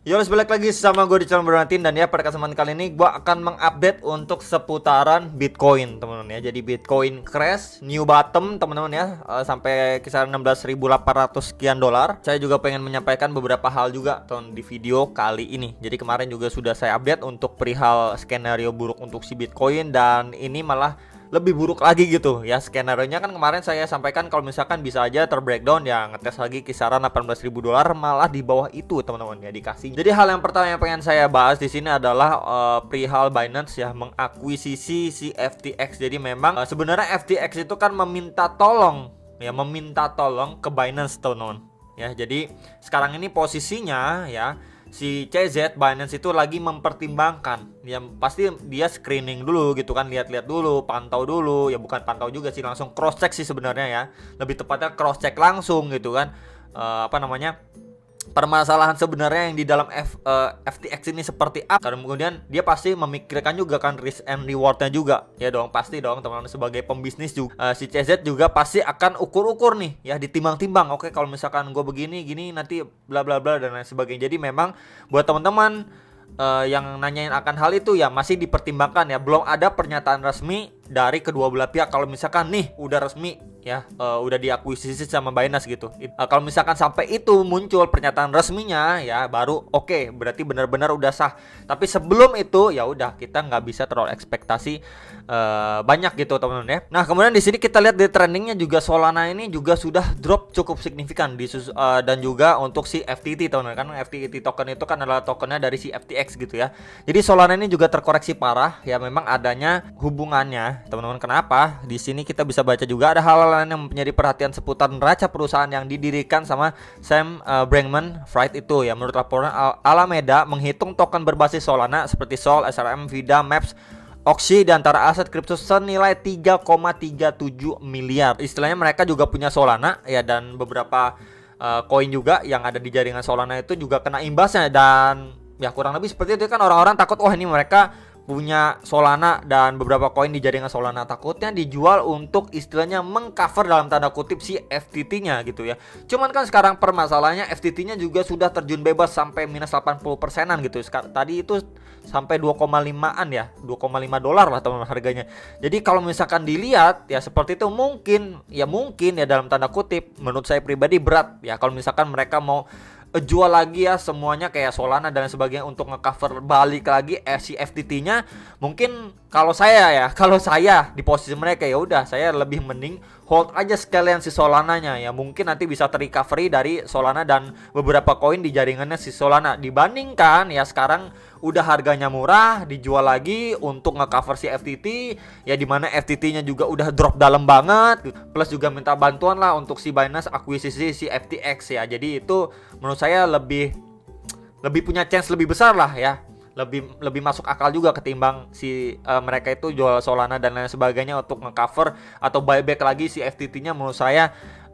Yo, balik lagi sama gue di channel Bernardin. Dan ya, pada kesempatan kali ini gue akan mengupdate untuk seputaran Bitcoin, teman-teman ya. Jadi Bitcoin crash, new bottom, teman-teman ya, sampai kisaran 16.800 sekian dolar. Saya juga pengen menyampaikan beberapa hal juga di video kali ini. Jadi kemarin juga sudah saya update untuk perihal skenario buruk untuk si Bitcoin, dan ini malah lebih buruk lagi gitu ya. Skenario-nya kan kemarin saya sampaikan kalau misalkan bisa aja terbreakdown ya, ngetes lagi kisaran 18.000 dolar, malah di bawah itu teman-teman ya dikasih. Jadi hal yang pertama yang pengen saya bahas di sini adalah perihal Binance ya mengakuisisi si FTX. Jadi memang sebenarnya FTX itu kan meminta tolong ke Binance, teman-teman ya. Jadi sekarang ini posisinya ya, si CZ Binance itu lagi mempertimbangkan ya, pasti dia screening dulu gitu kan, lihat-lihat dulu, pantau dulu ya, bukan pantau juga sih, langsung cross check sih sebenarnya ya, lebih tepatnya cross check langsung gitu kan, permasalahan sebenarnya yang di dalam FTX ini seperti apa. Kemudian dia pasti memikirkan juga kan risk and rewardnya juga ya dong, pasti dong teman-teman. Sebagai pembisnis juga si CZ juga pasti akan ukur-ukur nih ya, ditimbang-timbang. Oke, kalau misalkan gue begini gini nanti bla bla bla dan lain sebagainya. Jadi memang buat teman-teman yang nanyain akan hal itu ya, masih dipertimbangkan ya, belum ada pernyataan resmi dari kedua belah pihak kalau misalkan nih udah resmi ya, udah diakuisisi sama Binance gitu. Kalau misalkan sampai itu muncul pernyataan resminya ya, baru oke, berarti benar-benar udah sah. Tapi sebelum itu ya udah, kita nggak bisa terlalu ekspektasi banyak gitu teman-teman ya. Nah, kemudian di sini kita lihat di trendingnya juga, Solana ini juga sudah drop cukup signifikan dan juga untuk si FTT, teman-teman. Kan FTT token itu kan adalah tokennya dari si FTX gitu ya. Jadi Solana ini juga terkoreksi parah ya, memang adanya hubungannya teman-teman. Kenapa? Di sini kita bisa baca juga ada hal lain yang menjadi perhatian seputar neraca perusahaan yang didirikan sama Sam Bankman-Fried itu ya. Menurut laporan Alameda menghitung token berbasis Solana seperti Sol, SRM, Vida, Maps, Oxy, di antara aset kripto senilai 3,37 miliar. Istilahnya mereka juga punya Solana ya, dan beberapa koin juga yang ada di jaringan Solana itu juga kena imbasnya. Dan ya kurang lebih seperti itu kan, orang-orang takut wah ini mereka punya Solana dan beberapa koin di jaringan Solana, takutnya dijual untuk istilahnya mengcover dalam tanda kutip si FTT-nya gitu ya. Cuman kan sekarang permasalahannya FTT-nya juga sudah terjun bebas sampai minus 80%-an gitu. Tadi itu sampai 2,5-an ya, 2,5 dolar lah teman-teman harganya. Jadi kalau misalkan dilihat ya seperti itu, mungkin ya dalam tanda kutip menurut saya pribadi berat ya kalau misalkan mereka mau jual lagi ya semuanya kayak Solana dan sebagainya untuk ngecover balik lagi si FTT-nya. Mungkin kalau saya di posisi mereka ya udah, saya lebih mending hold aja sekalian si Solananya ya. Mungkin nanti bisa terrecovery dari Solana dan beberapa koin di jaringannya si Solana, dibandingkan ya sekarang udah harganya murah dijual lagi untuk ngecover si FTT ya, dimana FTT-nya juga udah drop dalam banget, plus juga minta bantuan lah untuk si Binance akuisisi si FTX ya. Jadi itu menurut saya lebih punya chance lebih besar lah ya, lebih masuk akal juga ketimbang si mereka itu jual Solana dan lain sebagainya untuk ngecover atau buyback lagi si FTT-nya. Menurut saya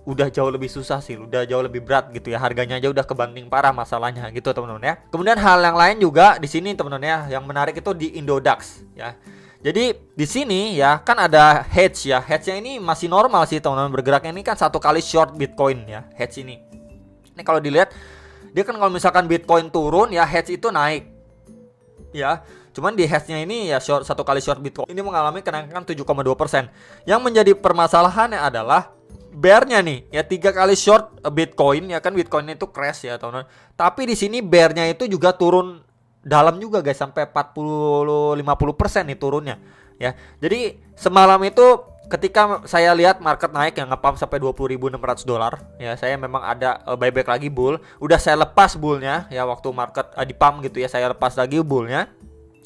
udah jauh lebih susah sih, udah jauh lebih berat gitu ya, harganya aja udah kebanting parah masalahnya gitu teman-teman ya. Kemudian hal yang lain juga di sini teman-teman ya, yang menarik itu di Indodax ya. Jadi di sini ya kan ada hedge ya, hedge-nya ini masih normal sih teman-teman, bergeraknya ini kan satu kali short Bitcoin ya, hedge ini. Ini kalau dilihat dia kan kalau misalkan Bitcoin turun ya hedge itu naik ya. Cuman di hedge-nya ini ya satu kali short Bitcoin ini mengalami kenaikan 7,2%. Yang menjadi permasalahannya adalah bear-nya nih ya, 3 kali short Bitcoin ya kan, Bitcoin itu crash ya teman-teman. Tapi di sini bear-nya itu juga turun dalam juga guys, sampai 40-50% nih turunnya ya. Jadi semalam itu ketika saya lihat market naik yang nge-pump sampai 20.600 dolar ya, saya memang ada buyback lagi bull. Udah saya lepas bullnya ya, waktu market di pump gitu ya, saya lepas lagi bullnya.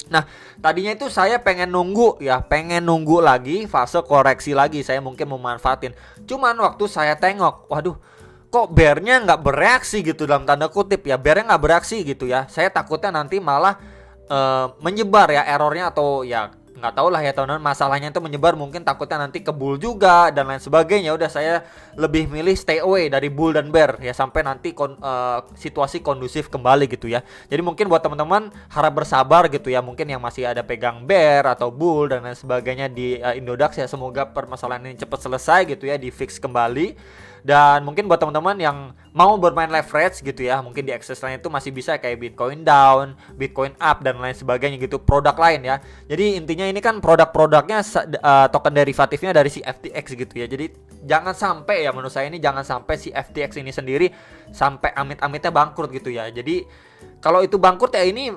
Nah, tadinya itu saya pengen nunggu lagi fase koreksi lagi, saya mungkin memanfaatin. Cuman waktu saya tengok, waduh, kok bear-nya nggak bereaksi gitu, dalam tanda kutip ya, bear-nya nggak bereaksi gitu ya. Saya takutnya nanti malah menyebar ya errornya, atau ya nggak tahu lah ya teman-teman, masalahnya itu menyebar, mungkin takutnya nanti ke bull juga dan lain sebagainya. Udah saya lebih milih stay away dari bull dan bear ya, sampai nanti situasi kondusif kembali gitu ya. Jadi mungkin buat teman-teman harap bersabar gitu ya, mungkin yang masih ada pegang bear atau bull dan lain sebagainya di Indodax ya, semoga permasalahan ini cepat selesai gitu ya, di fix kembali. Dan mungkin buat teman-teman yang mau bermain leverage gitu ya, mungkin di access lain itu masih bisa kayak Bitcoin down, Bitcoin up dan lain sebagainya gitu, produk lain ya. Jadi intinya ini kan produk-produknya token derivatifnya dari si FTX gitu ya. Jadi jangan sampai ya, menurut saya ini jangan sampai si FTX ini sendiri sampai amit-amitnya bangkrut gitu ya. Jadi kalau itu bangkrut ya ini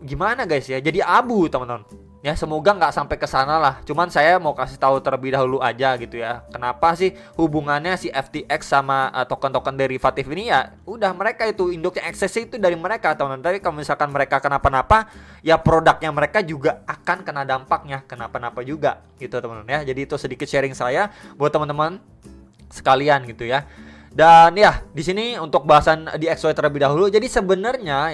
gimana guys ya, jadi abu teman-teman. Ya semoga nggak sampai ke sana lah. Cuman saya mau kasih tahu terlebih dahulu aja gitu ya. Kenapa sih hubungannya si FTX sama token-token derivatif ini ya? Udah mereka itu induknya ekses itu dari mereka teman-teman. Tapi kalau misalkan mereka kenapa-napa, ya produknya mereka juga akan kena dampaknya, kenapa-napa juga gitu teman-teman ya. Jadi itu sedikit sharing saya buat teman-teman sekalian gitu ya. Dan ya di sini untuk bahasan DXY terlebih dahulu. Jadi sebenarnya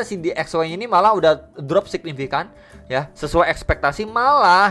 si DXY ini malah udah drop signifikan ya, sesuai ekspektasi, malah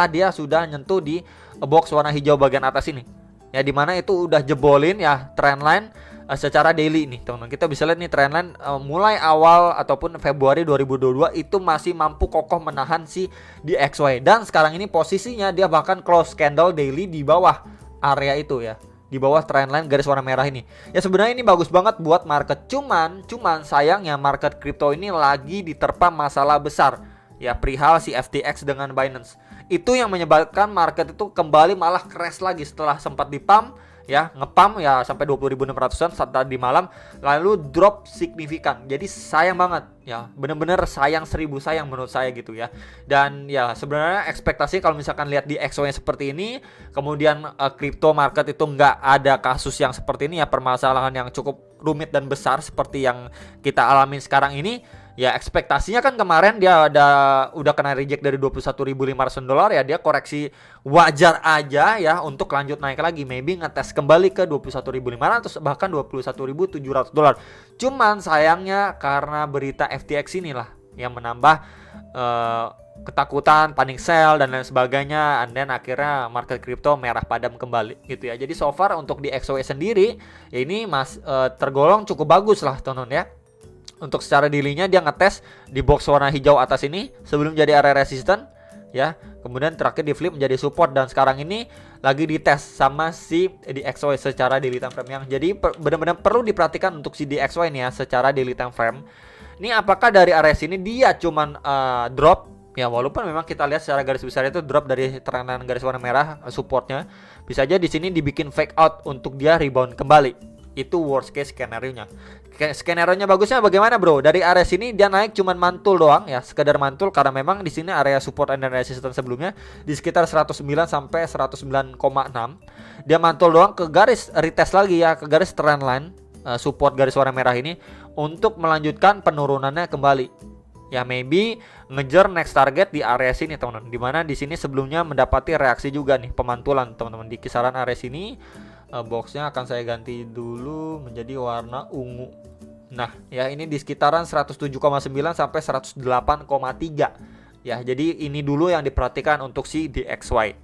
dia sudah nyentuh di box warna hijau bagian atas ini. Ya dimana itu udah jebolin ya trendline secara daily nih teman-teman. Kita bisa lihat nih trendline mulai awal ataupun Februari 2022 itu masih mampu kokoh menahan si DXY, dan sekarang ini posisinya dia bahkan close candle daily di bawah area itu ya, di bawah trendline garis warna merah ini. Ya sebenarnya ini bagus banget buat market. Cuman sayangnya market kripto ini lagi diterpa masalah besar. Ya perihal si FTX dengan Binance. Itu yang menyebabkan market itu kembali malah crash lagi setelah sempat dipump ya, ngepump ya sampai 20.600-an saat tadi malam, lalu drop signifikan. Jadi sayang banget ya, bener-bener sayang, 1000 sayang menurut saya gitu ya. Dan ya sebenarnya ekspektasi kalau misalkan lihat di XO yang seperti ini, kemudian crypto market itu nggak ada kasus yang seperti ini ya, permasalahan yang cukup rumit dan besar seperti yang kita alami sekarang ini. Ya ekspektasinya kan kemarin dia udah kena reject dari $21.500 ya, dia koreksi wajar aja ya untuk lanjut naik lagi, maybe ngetes kembali ke 21.500 bahkan $21.700. Cuman sayangnya karena berita FTX inilah yang menambah ketakutan, panic sell dan lain sebagainya, and then akhirnya market crypto merah padam kembali gitu ya. Jadi so far untuk di XOE sendiri ya ini tergolong cukup bagus lah teman-teman ya. Untuk secara daily-nya dia ngetes di box warna hijau atas ini sebelum jadi area resisten ya. Kemudian terakhir di flip menjadi support, dan sekarang ini lagi dites sama si DXY secara daily time frame, yang jadi benar-benar perlu diperhatikan untuk si DXY ini ya secara daily time frame. Ini apakah dari area sini dia cuman drop ya, walaupun memang kita lihat secara garis besar itu drop dari trendline garis warna merah supportnya, bisa aja di sini dibikin fake out untuk dia rebound kembali. Itu worst case skenario-nya. Skenario-nya bagusnya bagaimana bro? Dari area sini dia naik cuman mantul doang ya, sekedar mantul, karena memang di sini area support and resistance sebelumnya di sekitar 109 sampai 109,6. Dia mantul doang ke garis retest lagi ya, ke garis trendline support garis warna merah ini untuk melanjutkan penurunannya kembali. Ya maybe ngejar next target di area sini teman-teman. Dimana di sini sebelumnya mendapati reaksi juga nih pemantulan teman-teman di kisaran area sini. Boxnya akan saya ganti dulu menjadi warna ungu. Nah ya ini di sekitaran 107,9 sampai 108,3 ya. Jadi ini dulu yang diperhatikan untuk si DXY.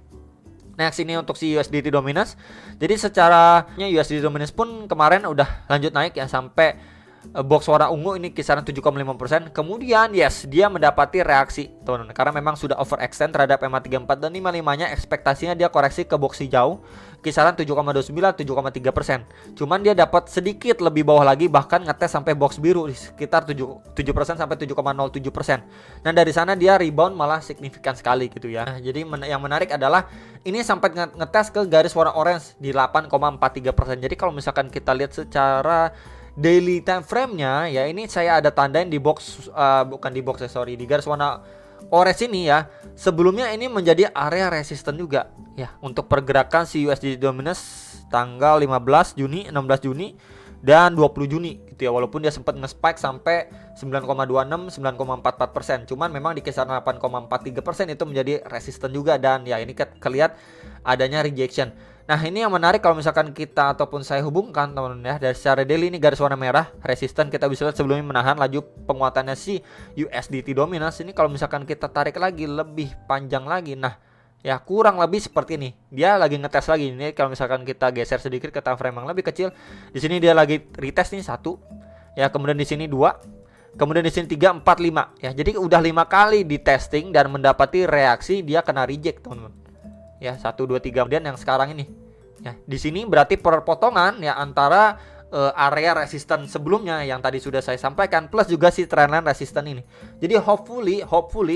Next ini untuk si USDT dominance. Jadi secara USDT dominance pun kemarin udah lanjut naik ya sampai box warna ungu ini kisaran 7,5%. Kemudian yes, dia mendapati reaksi teman-teman, karena memang sudah overextend terhadap MA34 dan 55-nya ekspektasinya dia koreksi ke box hijau kisaran 7,29 7,3%. Cuman dia dapat sedikit lebih bawah lagi, bahkan ngetes sampai box biru di sekitar 7% sampai 7,07%. Nah dari sana dia rebound malah signifikan sekali gitu ya. Nah, jadi yang menarik adalah ini sampai ngetes ke garis warna orange di 8,43%. Jadi kalau misalkan kita lihat secara daily time frame-nya ya, ini saya ada tandain di box di garis warna orange ini ya. Sebelumnya ini menjadi area resisten juga ya untuk pergerakan si USD dominance tanggal 15 Juni, 16 Juni dan 20 Juni gitu ya. Walaupun dia sempat nge-spike sampai 9,26 9,44%. Cuman memang di kisaran 8,43% itu menjadi resisten juga, dan ya ini kelihatan adanya rejection. Nah ini yang menarik kalau misalkan kita ataupun saya hubungkan teman-teman ya, dari secara daily ini garis warna merah resisten kita bisa lihat sebelumnya menahan laju penguatannya si USDT dominance. Ini kalau misalkan kita tarik lagi lebih panjang lagi, nah ya kurang lebih seperti ini. Dia lagi ngetes lagi ini. Kalau misalkan kita geser sedikit ke time frame yang lebih kecil, di sini dia lagi retest nih 1 ya, kemudian di sini 2, kemudian di sini 3, 4, 5 ya. Jadi udah 5 kali di testing dan mendapati reaksi dia kena reject teman-teman. Ya 1, 2, 3, kemudian yang sekarang ini Ya, di sini berarti perpotongan ya antara area resisten sebelumnya yang tadi sudah saya sampaikan plus juga si trendline resisten ini. Jadi hopefully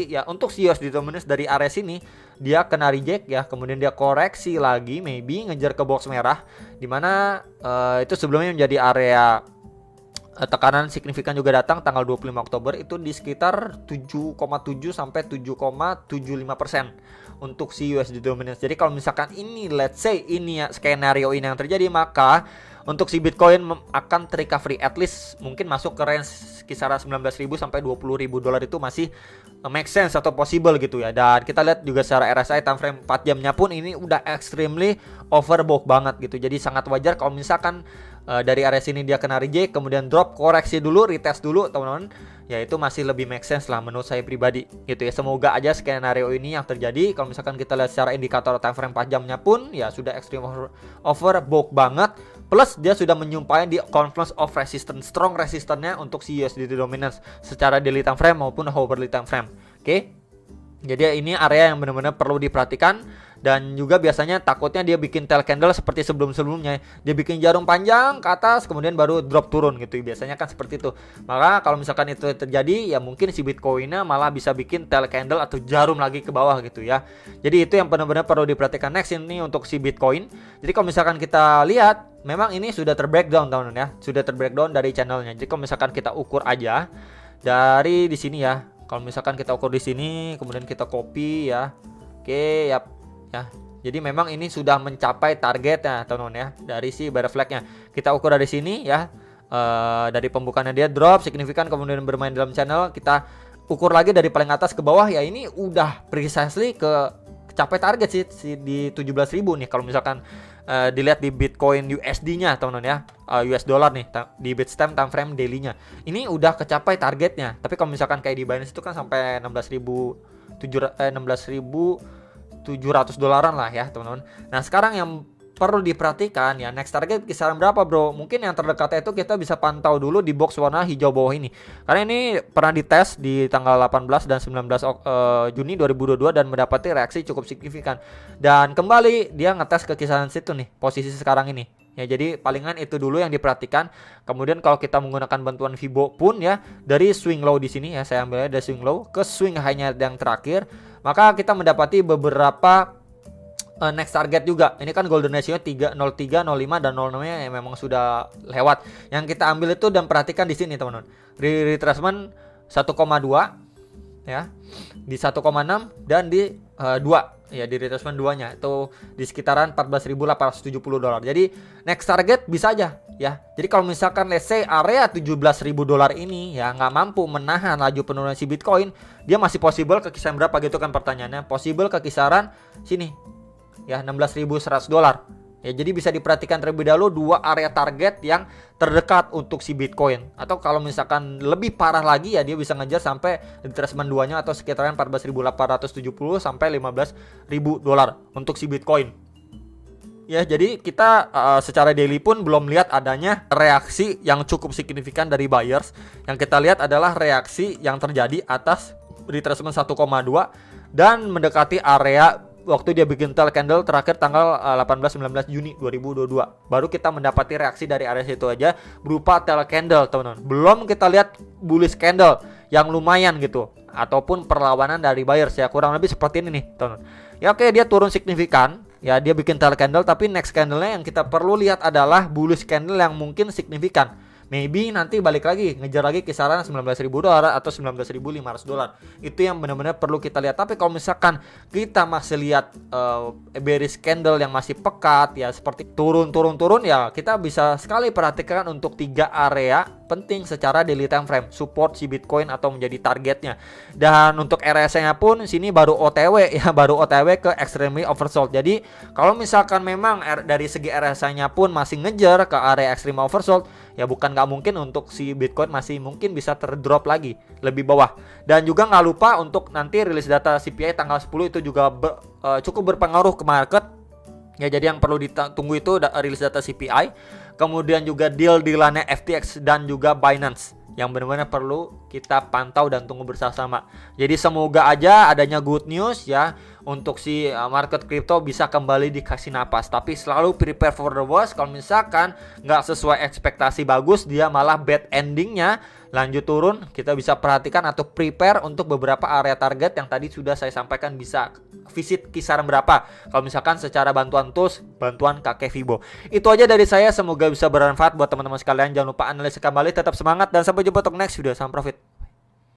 ya untuk si USD dominance dari area sini dia kena reject ya, kemudian dia koreksi lagi maybe ngejar ke box merah di mana itu sebelumnya menjadi area tekanan signifikan juga datang tanggal 25 Oktober itu di sekitar 7,7 sampai 7,75% untuk si USD dominance. Jadi kalau misalkan ini let's say ini ya skenario ini yang terjadi, maka untuk si Bitcoin akan recovery at least mungkin masuk ke range kisaran 19.000 sampai 20.000 dolar itu masih make sense atau possible gitu ya. Dan kita lihat juga secara RSI time frame 4 jamnya pun ini udah extremely overbought banget gitu. Jadi sangat wajar kalau misalkan dari area sini dia kena reject, kemudian drop, koreksi dulu, retest dulu teman-teman. Ya itu masih lebih make sense lah menurut saya pribadi gitu ya. Semoga aja skenario ini yang terjadi. Kalau misalkan kita lihat secara indikator time frame 4 jamnya pun ya sudah extreme overbought banget. Plus dia sudah menyumpai di confluence of resistance, strong resistance-nya untuk si USD dominance secara daily time frame maupun hourly time frame. Oke. Jadi ini area yang benar-benar perlu diperhatikan. Dan juga biasanya takutnya dia bikin tail candle seperti sebelum-sebelumnya. Dia bikin jarum panjang ke atas kemudian baru drop turun gitu. Biasanya kan seperti itu. Maka kalau misalkan itu terjadi ya mungkin si Bitcoinnya malah bisa bikin tail candle atau jarum lagi ke bawah gitu ya. Jadi itu yang benar-benar perlu diperhatikan next ini untuk si Bitcoin. Jadi kalau misalkan kita lihat memang ini sudah terbreakdown teman-teman ya. Sudah terbreakdown dari channelnya. Jadi kalau misalkan kita ukur aja dari di sini ya. Kalau misalkan kita ukur di sini kemudian kita copy ya. Oke, ya. Jadi memang ini sudah mencapai targetnya teman-teman ya dari si bear flag-nya. Kita ukur dari sini ya. Dari pembukaannya dia drop signifikan kemudian bermain dalam channel, kita ukur lagi dari paling atas ke bawah ya ini udah precisely capai target sih di 17.000 nih kalau misalkan dilihat di Bitcoin USD-nya teman-teman ya. US dollar nih di Bitstamp time frame daily-nya. Ini udah kecapai targetnya. Tapi kalau misalkan kayak di Binance itu kan sampai 16.700 dolaran lah ya teman-teman. Nah sekarang yang perlu diperhatikan ya next target kisaran berapa bro. Mungkin yang terdekatnya itu kita bisa pantau dulu di box warna hijau bawah ini. Karena ini pernah dites di tanggal 18 dan 19 Juni 2022 dan mendapati reaksi cukup signifikan. Dan kembali dia ngetes ke kisaran situ nih posisi sekarang ini. Ya jadi palingan itu dulu yang diperhatikan. Kemudian kalau kita menggunakan bantuan Fibo pun ya dari swing low di sini ya saya ambilnya dari swing low ke swing high-nya yang terakhir. Maka kita mendapati beberapa next target juga. Ini kan golden ratio 3, 03, 05 dan 06-nya yang memang sudah lewat. Yang kita ambil itu dan perhatikan di sini teman-teman. Retracement 1,2 ya. Di 1,6 dan di 2 ya, di retracement 2-nya itu di sekitaran 14.870 dolar. Jadi next target bisa aja ya. Jadi kalau misalkan let's say area 17.000 dolar ini ya nggak mampu menahan laju penurunan si Bitcoin, dia masih possible ke kisaran berapa gitu kan pertanyaannya? Possible ke kisaran sini ya 16.100 dolar. Ya jadi bisa diperhatikan terlebih dahulu dua area target yang terdekat untuk si Bitcoin. Atau kalau misalkan lebih parah lagi ya dia bisa ngejar sampai retracement 2-nya atau sekitaran 14.870 sampai 15.000 dolar untuk si Bitcoin. Ya jadi kita secara daily pun belum lihat adanya reaksi yang cukup signifikan dari buyers. Yang kita lihat adalah reaksi yang terjadi atas retracement 1,2 dan mendekati area waktu dia bikin tail candle terakhir tanggal 18-19 Juni 2022. Baru kita mendapati reaksi dari area situ aja berupa tail candle teman-teman. Belum kita lihat bullish candle yang lumayan gitu ataupun perlawanan dari buyers ya, kurang lebih seperti ini nih teman-teman. Ya oke, dia turun signifikan. Ya dia bikin tail candle tapi next candle-nya yang kita perlu lihat adalah bullish candle yang mungkin signifikan. Maybe nanti balik lagi ngejar lagi kisaran 19.000 dolar atau 19.500 dolar. Itu yang benar-benar perlu kita lihat. Tapi kalau misalkan kita masih lihat bearish candle yang masih pekat ya seperti turun ya, kita bisa sekali perhatikan untuk 3 area penting secara daily time frame support si Bitcoin atau menjadi targetnya. Dan untuk RSI-nya pun sini baru OTW ya, baru OTW ke extremely oversold. Jadi kalau misalkan memang dari segi RSI-nya pun masih ngejar ke area extreme oversold, ya bukan nggak mungkin untuk si Bitcoin masih mungkin bisa terdrop lagi lebih bawah. Dan juga nggak lupa untuk nanti rilis data CPI tanggal 10 itu juga cukup berpengaruh ke market. Ya jadi yang perlu ditunggu itu rilis data CPI. Kemudian juga deal-dealannya FTX dan juga Binance yang benar-benar perlu kita pantau dan tunggu bersama-sama. Jadi semoga aja adanya good news ya untuk si market crypto bisa kembali dikasih napas. Tapi selalu prepare for the worst. Kalau misalkan nggak sesuai ekspektasi bagus, dia malah bad endingnya lanjut turun, kita bisa perhatikan atau prepare untuk beberapa area target yang tadi sudah saya sampaikan, bisa visit kisaran berapa kalau misalkan secara bantuan tools, bantuan kakek Fibo. Itu aja dari saya, semoga bisa bermanfaat buat teman-teman sekalian. Jangan lupa analisa kembali, tetap semangat, dan sampai jumpa untuk next video. Salam profit.